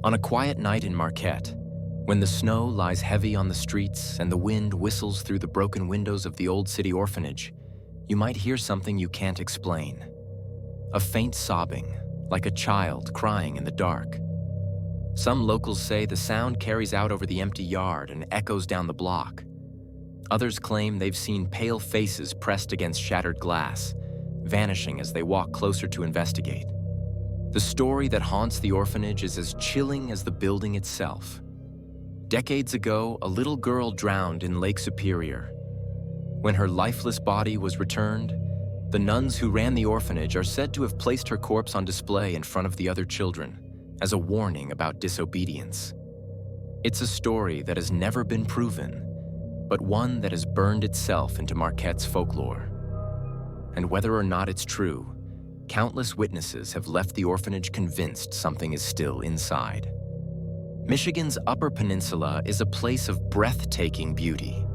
On a quiet night in Marquette, when the snow lies heavy on the streets and the wind whistles through the broken windows of the old City Orphanage, you might hear something you can't explain. A faint sobbing, like a child crying in the dark. Some locals say the sound carries out over the empty yard and echoes down the block. Others claim they've seen pale faces pressed against shattered glass, vanishing as they walk closer to investigate. The story that haunts the orphanage is as chilling as the building itself. Decades ago, a little girl drowned in Lake Superior. When her lifeless body was returned, the nuns who ran the orphanage are said to have placed her corpse on display in front of the other children as a warning about disobedience. It's a story that has never been proven, but one that has burned itself into Marquette's folklore. And whether or not it's true, countless witnesses have left the orphanage convinced something is still inside. Michigan's Upper Peninsula is a place of breathtaking beauty.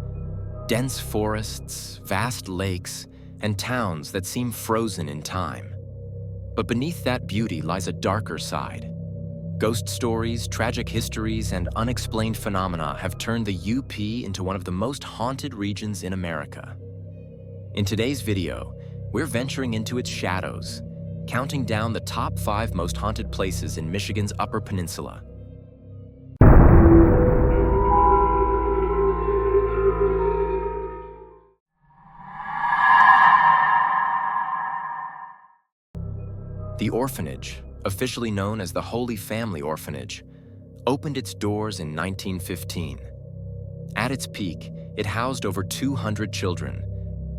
Dense forests, vast lakes, and towns that seem frozen in time. But beneath that beauty lies a darker side. Ghost stories, tragic histories, and unexplained phenomena have turned the UP into one of the most haunted regions in America. In today's video, we're venturing into its shadows, counting down the top 5 most haunted places in Michigan's Upper Peninsula. The orphanage, officially known as the Holy Family Orphanage, opened its doors in 1915. At its peak, it housed over 200 children,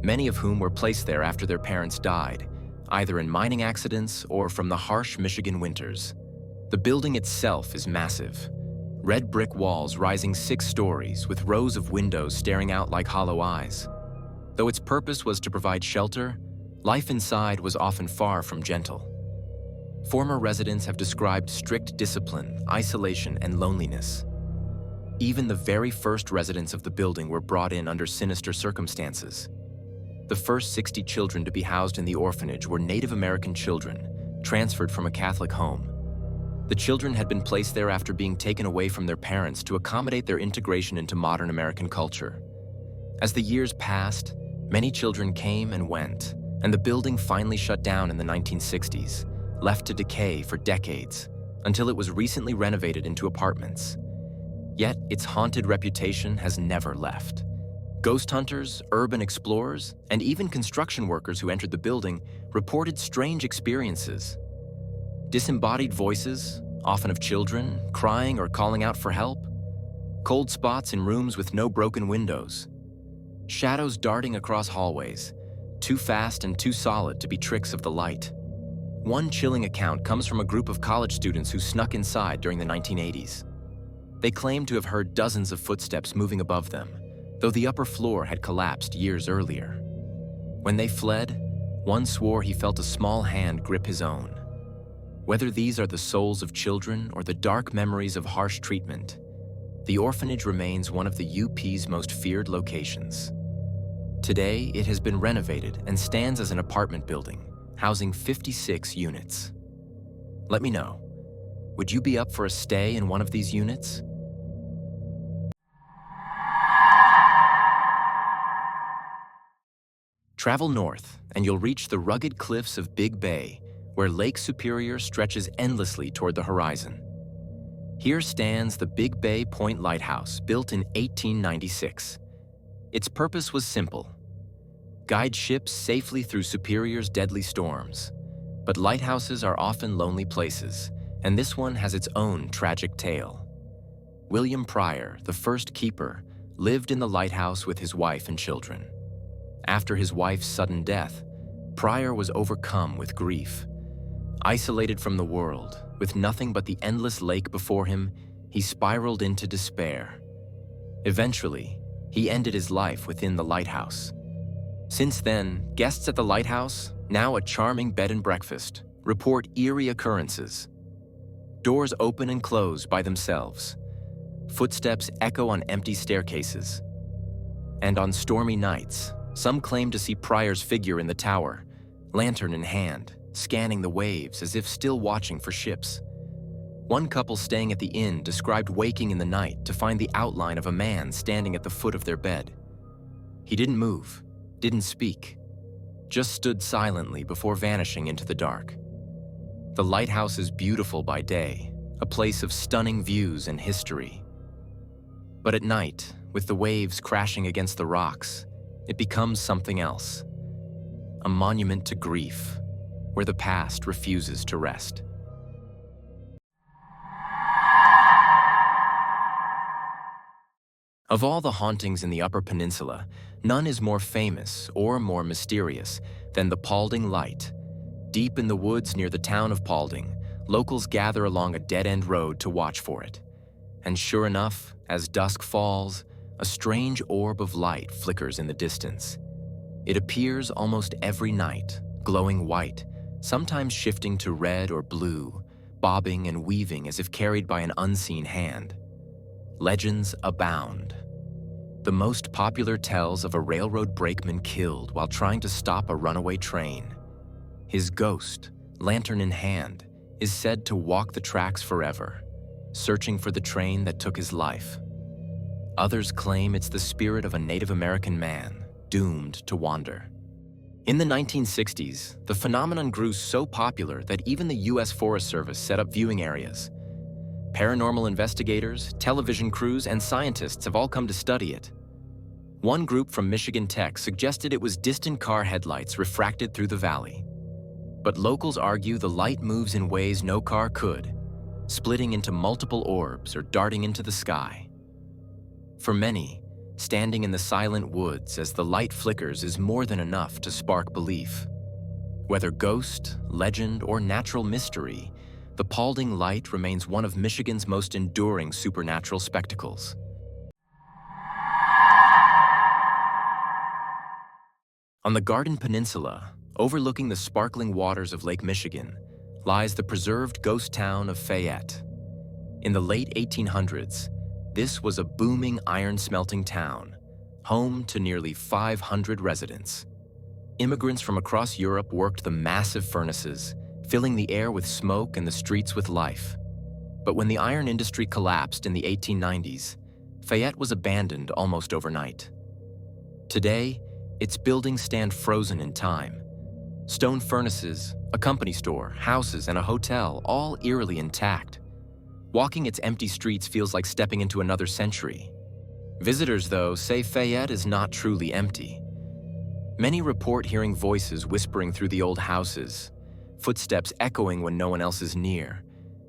many of whom were placed there after their parents died, either in mining accidents or from the harsh Michigan winters. The building itself is massive. Red brick walls rising 6 stories with rows of windows staring out like hollow eyes. Though its purpose was to provide shelter, life inside was often far from gentle. Former residents have described strict discipline, isolation, and loneliness. Even the very first residents of the building were brought in under sinister circumstances. The first 60 children to be housed in the orphanage were Native American children, transferred from a Catholic home. The children had been placed there after being taken away from their parents to accommodate their integration into modern American culture. As the years passed, many children came and went, and the building finally shut down in the 1960s, left to decay for decades, until it was recently renovated into apartments. Yet its haunted reputation has never left. Ghost hunters, urban explorers, and even construction workers who entered the building reported strange experiences. Disembodied voices, often of children, crying or calling out for help. Cold spots in rooms with no broken windows. Shadows darting across hallways, too fast and too solid to be tricks of the light. One chilling account comes from a group of college students who snuck inside during the 1980s. They claimed to have heard dozens of footsteps moving above them, though the upper floor had collapsed years earlier. When they fled, one swore he felt a small hand grip his own. Whether these are the souls of children or the dark memories of harsh treatment, the orphanage remains one of the UP's most feared locations. Today, it has been renovated and stands as an apartment building, housing 56 units. Let me know, would you be up for a stay in one of these units? Travel north, and you'll reach the rugged cliffs of Big Bay, where Lake Superior stretches endlessly toward the horizon. Here stands the Bay Point Lighthouse, built in 1896. Its purpose was simple: guide ships safely through Superior's deadly storms. But lighthouses are often lonely places, and this one has its own tragic tale. William Pryor, the first keeper, lived in the lighthouse with his wife and children. After his wife's sudden death, Pryor was overcome with grief. Isolated from the world, with nothing but the endless lake before him, he spiraled into despair. Eventually, he ended his life within the lighthouse. Since then, guests at the lighthouse, now a charming bed and breakfast, report eerie occurrences. Doors open and close by themselves. Footsteps echo on empty staircases. And on stormy nights, some claim to see Pryor's figure in the tower, lantern in hand, scanning the waves as if still watching for ships. One couple staying at the inn described waking in the night to find the outline of a man standing at the foot of their bed. He didn't move, didn't speak, just stood silently before vanishing into the dark. The lighthouse is beautiful by day, a place of stunning views and history. But at night, with the waves crashing against the rocks, it becomes something else. A monument to grief, where the past refuses to rest. Of all the hauntings in the Upper Peninsula, none is more famous or more mysterious than the Paulding Light. Deep in the woods near the town of Paulding, locals gather along a dead-end road to watch for it. And sure enough, as dusk falls, a strange orb of light flickers in the distance. It appears almost every night, glowing white, sometimes shifting to red or blue, bobbing and weaving as if carried by an unseen hand. Legends abound. The most popular tells of a railroad brakeman killed while trying to stop a runaway train. His ghost, lantern in hand, is said to walk the tracks forever, searching for the train that took his life. Others claim it's the spirit of a Native American man, doomed to wander. In the 1960s, the phenomenon grew so popular that even the U.S. Forest Service set up viewing areas. Paranormal investigators, television crews, and scientists have all come to study it. One group from Michigan Tech suggested it was distant car headlights refracted through the valley. But locals argue the light moves in ways no car could, splitting into multiple orbs or darting into the sky. For many, standing in the silent woods as the light flickers is more than enough to spark belief. Whether ghost, legend, or natural mystery, the Paulding Light remains one of Michigan's most enduring supernatural spectacles. On the Garden Peninsula, overlooking the sparkling waters of Lake Michigan, lies the preserved ghost town of Fayette. In the late 1800s, this was a booming iron-smelting town, home to nearly 500 residents. Immigrants from across Europe worked the massive furnaces, filling the air with smoke and the streets with life. But when the iron industry collapsed in the 1890s, Fayette was abandoned almost overnight. Today, its buildings stand frozen in time. Stone furnaces, a company store, houses, and a hotel, all eerily intact. Walking its empty streets feels like stepping into another century. Visitors, though, say Fayette is not truly empty. Many report hearing voices whispering through the old houses, footsteps echoing when no one else is near,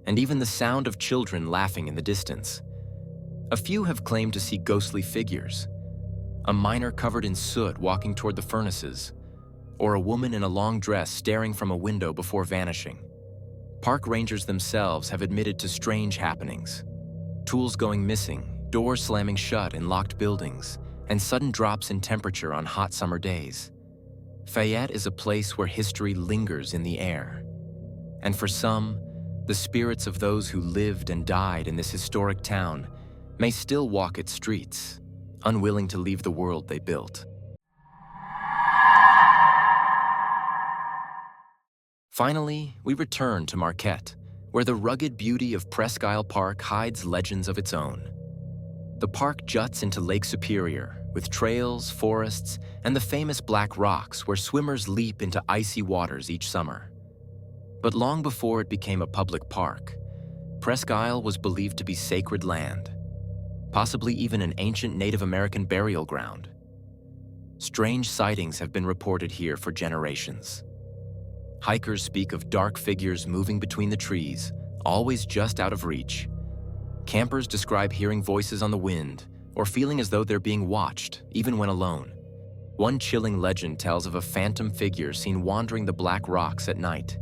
and even the sound of children laughing in the distance. A few have claimed to see ghostly figures, a miner covered in soot walking toward the furnaces, or a woman in a long dress staring from a window before vanishing. Park rangers themselves have admitted to strange happenings: tools going missing, doors slamming shut in locked buildings, and sudden drops in temperature on hot summer days. Fayette is a place where history lingers in the air. And for some, the spirits of those who lived and died in this historic town may still walk its streets, unwilling to leave the world they built. Finally, we return to Marquette, where the rugged beauty of Presque Park hides legends of its own. The park juts into Lake Superior, with trails, forests, and the famous black rocks where swimmers leap into icy waters each summer. But long before it became a public park, Presque Isle was believed to be sacred land, possibly even an ancient Native American burial ground. Strange sightings have been reported here for generations. Hikers speak of dark figures moving between the trees, always just out of reach. Campers describe hearing voices on the wind or feeling as though they're being watched, even when alone. One chilling legend tells of a phantom figure seen wandering the black rocks at night.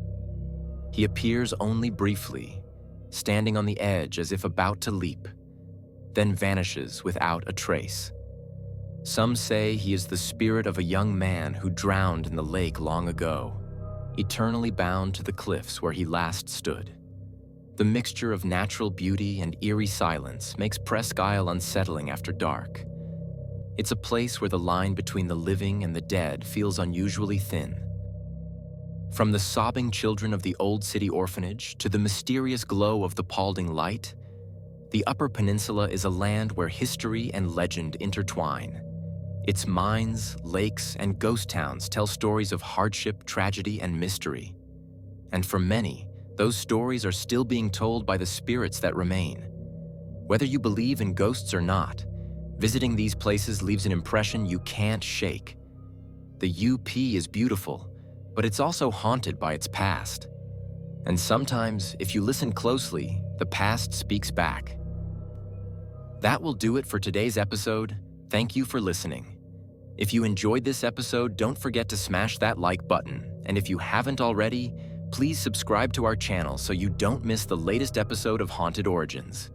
He appears only briefly, standing on the edge as if about to leap, then vanishes without a trace. Some say he is the spirit of a young man who drowned in the lake long ago, eternally bound to the cliffs where he last stood. The mixture of natural beauty and eerie silence makes Presque Isle unsettling after dark. It's a place where the line between the living and the dead feels unusually thin. From the sobbing children of the old City Orphanage to the mysterious glow of the Paulding Light, the Upper Peninsula is a land where history and legend intertwine. Its mines, lakes, and ghost towns tell stories of hardship, tragedy, and mystery. And for many, those stories are still being told by the spirits that remain. Whether you believe in ghosts or not, visiting these places leaves an impression you can't shake. The UP is beautiful, but it's also haunted by its past. And sometimes, if you listen closely, the past speaks back. That will do it for today's episode. Thank you for listening. If you enjoyed this episode, don't forget to smash that like button. And if you haven't already, please subscribe to our channel so you don't miss the latest episode of Haunted Origins.